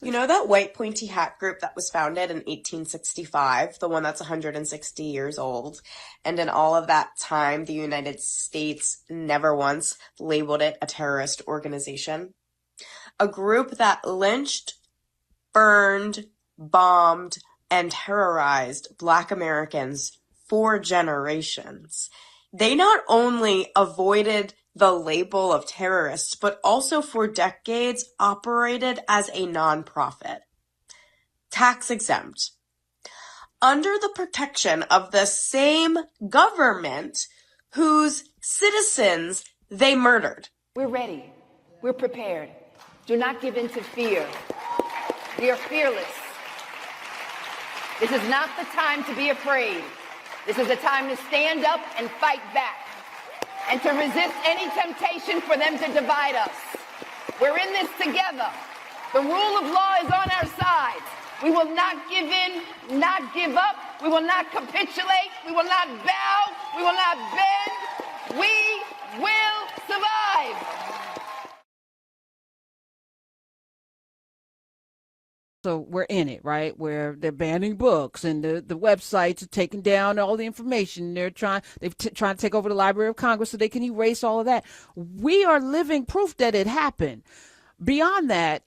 You know that white pointy hat group that was founded in 1865, the one that's 160 years old, and in all of that time, the United States never once labeled it a terrorist organization? A group that lynched, burned, bombed, and terrorized Black Americans for generations. They not only avoided the label of terrorists, but also for decades operated as a nonprofit, tax exempt, under the protection of the same government whose citizens they murdered. We're ready. We're prepared. Do not give in to fear. We are fearless. This is not the time to be afraid. This is a time to stand up and fight back and to resist any temptation for them to divide us. We're in this together. The rule of law is on our side. We will not give in, not give up. We will not capitulate. We will not bow. We will not bend. We will survive. So we're in it, right? Where they're banning books and the websites are taking down all the information. Trying to take over the Library of Congress so they can erase all of that. We are living proof that it happened. Beyond that,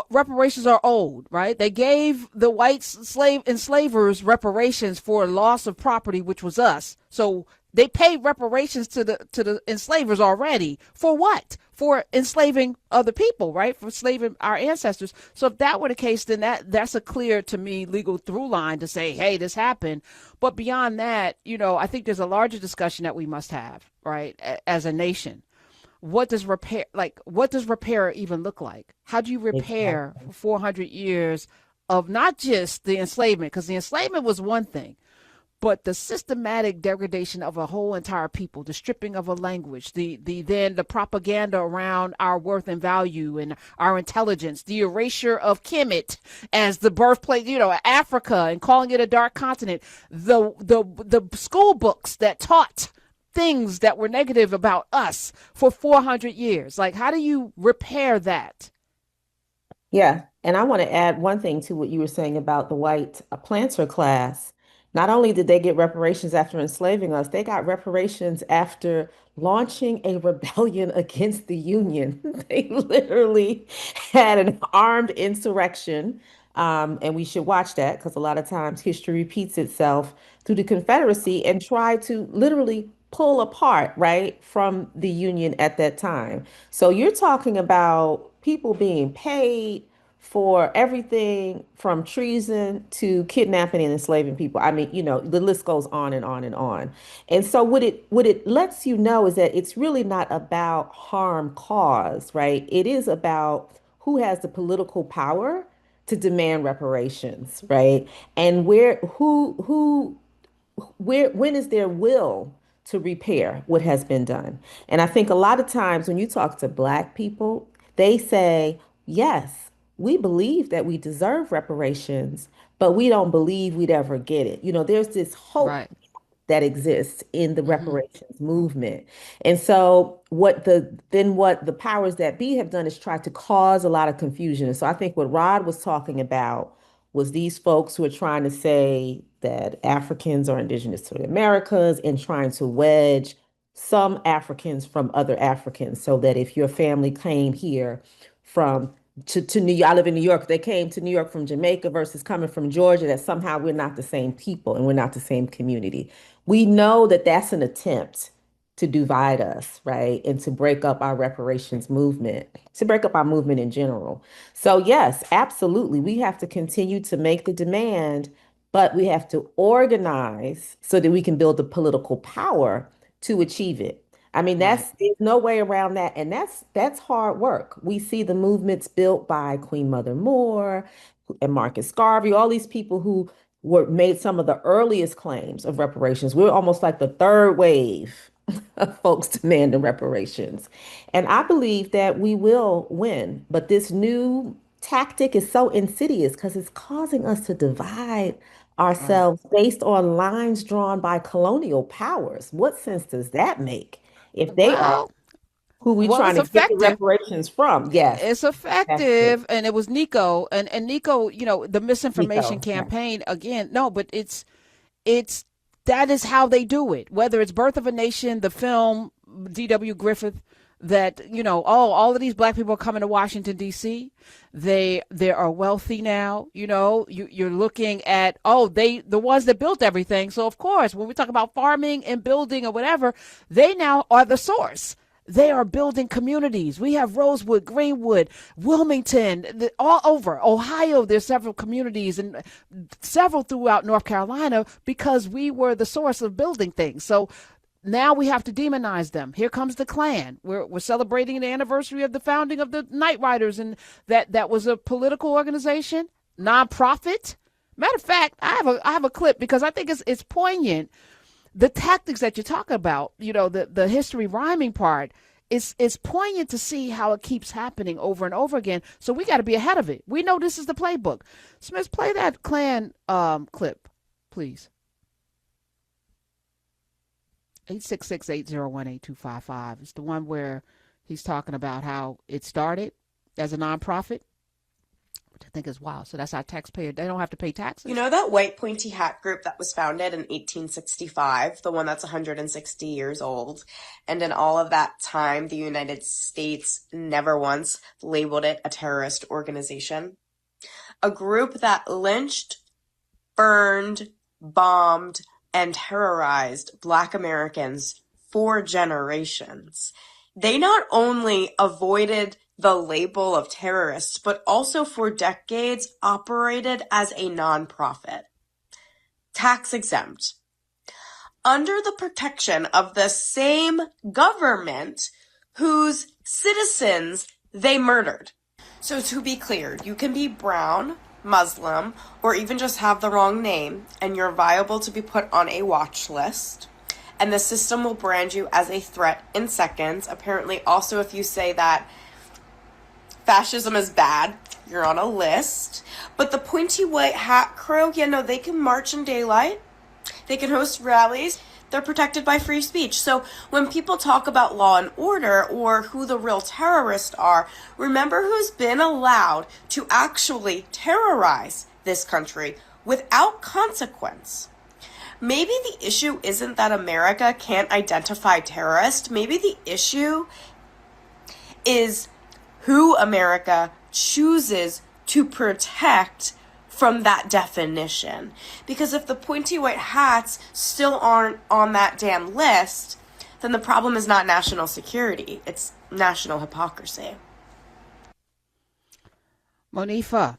reparations are old, right? They gave the white slave enslavers reparations for loss of property, which was us. So they paid reparations to the enslavers already. For what? For enslaving other people, right? For enslaving our ancestors. So if that were the case, then that's a clear, to me, legal through line to say, hey, this happened. But beyond that, I think there's a larger discussion that we must have, right, as a nation. What does repair even look like? How do you repair Exactly. 400 years of not just the enslavement, because the enslavement was one thing, but the systematic degradation of a whole entire people, the stripping of a language, the propaganda around our worth and value and our intelligence, the erasure of Kemet as the birthplace, Africa, and calling it a dark continent, the school books that taught things that were negative about us for 400 years. Like, how do you repair that? Yeah, and I want to add one thing to what you were saying about the white planter class. Not only did they get reparations after enslaving us, they got reparations after launching a rebellion against the Union. They literally had an armed insurrection. And we should watch that because a lot of times history repeats itself through the Confederacy and try to literally pull apart, right, from the Union at that time. So you're talking about people being paid for everything from treason to kidnapping and enslaving people. I mean, the list goes on and on and on. And so what it lets you know is that it's really not about harm caused, right? It is about who has the political power to demand reparations, right? And where when is their will to repair what has been done? And I think a lot of times when you talk to Black people, they say, yes, we believe that we deserve reparations, but we don't believe we'd ever get it. There's this hope Right. that exists in the Mm-hmm. reparations movement. And so what the powers that be have done is try to cause a lot of confusion. And so I think what Rod was talking about was these folks who are trying to say that Africans are indigenous to the Americas and trying to wedge some Africans from other Africans so that if your family came here from to New York, I live in New York, they came to New York from Jamaica versus coming from Georgia, that somehow we're not the same people and we're not the same community. We know that that's an attempt to divide us, right? And to break up our reparations movement, to break up our movement in general. So, yes, absolutely. We have to continue to make the demand, but we have to organize so that we can build the political power to achieve it. I mean, Right. there's no way around that. And that's hard work. We see the movements built by Queen Mother Moore and Marcus Garvey, all these people who were made some of the earliest claims of reparations. We're almost like the third wave of folks demanding reparations. And I believe that we will win. But this new tactic is so insidious because it's causing us to divide Right. ourselves based on lines drawn by colonial powers. What sense does that make if they are? Well, Who we Well, trying it's to get the effective. reparations from? Yes, It's that's it. effective, and it was Nico, and Nico. The misinformation Nico. Yeah. campaign again. No, but it's that is how they do it. Whether it's Birth of a Nation, the film, D.W. Griffith, that all of these black people are coming to Washington D.C. They are wealthy now. You're looking at, the ones that built everything. So of course, when we talk about farming and building or whatever, they now are the source. They are building communities. We have Rosewood, Greenwood, Wilmington, all over Ohio. There's several communities and several throughout North Carolina because we were the source of building things. So now we have to demonize them. Here comes the Klan. We're celebrating the anniversary of the founding of the Night Riders, and that was a political organization, nonprofit. Matter of fact, I have a clip because I think it's poignant. The tactics that you talk about, the history rhyming part, it's poignant to see how it keeps happening over and over again. So we got to be ahead of it. We know this is the playbook. Smith, play that Klan clip, please. 866-801-8255. It's the one where he's talking about how it started as a nonprofit, which I think is wild. So that's our taxpayer. They don't have to pay You taxes. know that white pointy hat group that was founded in 1865, the one that's 160 years old? And in all of that time, the United States never once labeled it a terrorist organization. A group that lynched, burned, bombed, and terrorized Black Americans for generations. They not only avoided the label of terrorists, but also for decades operated as a nonprofit, tax exempt, under the protection of the same government whose citizens they murdered. So to be clear, you can be brown, Muslim, or even just have the wrong name, and you're viable to be put on a watch list. And the system will brand you as a threat in seconds. Apparently, also, if you say that fascism is bad, you're on a list. But the pointy white hat crew, they can march in daylight. They can host rallies. They're protected by free speech. So when people talk about law and order or who the real terrorists are, remember who's been allowed to actually terrorize this country without consequence. Maybe the issue isn't that America can't identify terrorists. Maybe the issue is who America chooses to protect from that definition. Because if the pointy white hats still aren't on that damn list, then the problem is not national security, it's national hypocrisy. Monifa,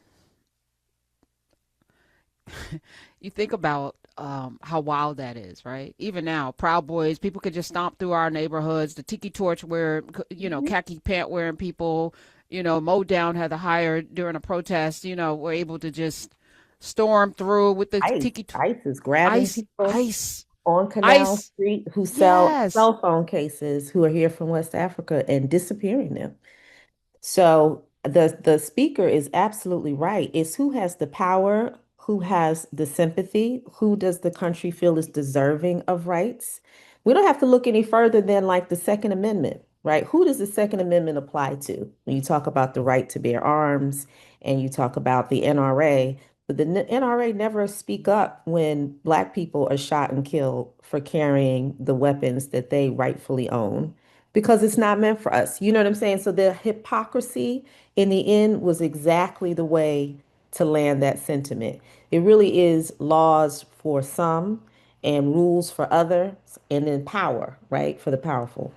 you think about how wild that is, right? Even now, Proud Boys, people could just stomp through our neighborhoods. The Tiki Torch wearing, khaki pant wearing people, Mow Down had to hire during a protest, were able to just storm through with the ICE. Tiki ICE is grabbing Ice, people ice, on Canal ice. Street who sell Yes, cell phone cases who are here from West Africa and disappearing them. So the speaker is absolutely right. It's who has the power, who has the sympathy, who does the country feel is deserving of rights. We don't have to look any further than like the Second Amendment, right? Who does the Second Amendment apply to? When you talk about the right to bear arms and you talk about the NRA, but the NRA never speak up when Black people are shot and killed for carrying the weapons that they rightfully own because it's not meant for us. You know what I'm saying? So the hypocrisy in the end was exactly the way to land that sentiment. It really is laws for some and rules for others, and then power, right, for the powerful.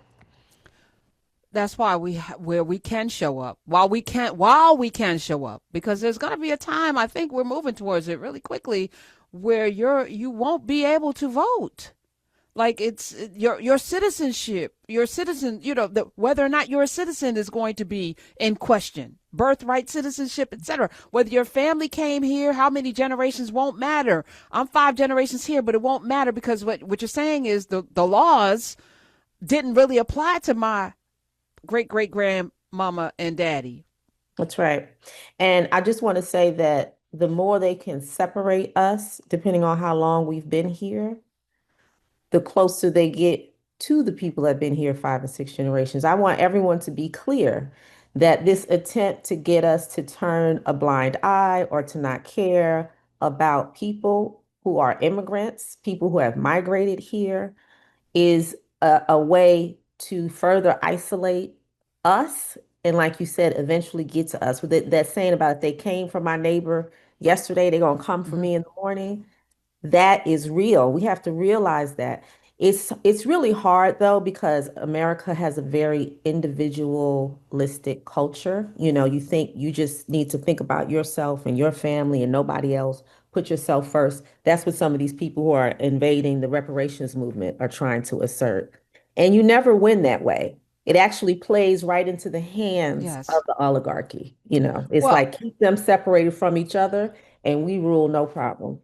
that's why where we can show up while we can show up, because there's going to be a time, I think we're moving towards it really quickly, where you won't be able to vote. Like, it's your citizenship, your citizen, whether or not you're a citizen is going to be in question. Birthright, citizenship, etc. Whether your family came here, how many generations, won't matter. I'm 5 generations here, but it won't matter, because what you're saying is the laws didn't really apply to my great great grandmama and daddy. That's right. And I just want to say that the more they can separate us, depending on how long we've been here, the closer they get to the people that have been here 5 and 6 generations. I want everyone to be clear that this attempt to get us to turn a blind eye or to not care about people who are immigrants, people who have migrated here, is a way to further isolate us. And like you said, eventually get to us with that saying about if they came for my neighbor yesterday, they're going to come for Hmm. me in the morning. That is real. We have to realize that. It's really hard though because America has a very individualistic culture. You know, you think you just need to think about yourself and your family and nobody else. Put yourself first. That's what some of these people who are invading the reparations movement are trying to assert. And you never win that way. It actually plays right into the hands of Yes. the oligarchy. You know, it's Well, like keep them separated from each other and we rule no problem.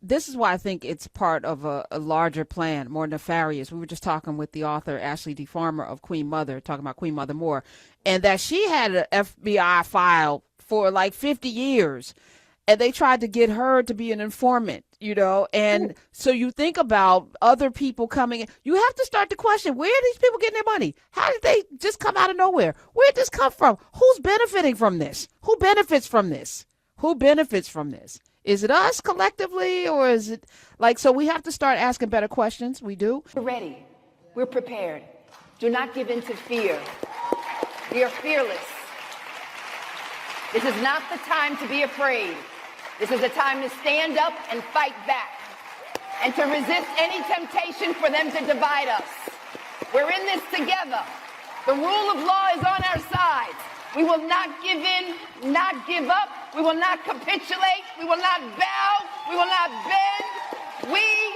this is why I think it's part of a larger plan, more nefarious. We were just talking with the author Ashley D. Farmer of Queen Mother, talking about Queen Mother Moore, and that she had an FBI file for like 50 years, and they tried to get her to be an informant, you know. And so you think about other people coming in, you have to start to question, where are these people getting their money? How did they just come out of nowhere? Where did this come from? Who's benefiting from this? Who benefits from this? Who benefits from this? Is it us collectively, or is it like, so we have to start asking better questions? We do. We're ready. We're prepared. Do not give in to fear. We are fearless. This is not the time to be afraid. This is a time to stand up and fight back and to resist any temptation for them to divide us. We're in this together. The rule of law is on our side. We will not give in, not give up. We will not capitulate. We will not bow. We will not bend. We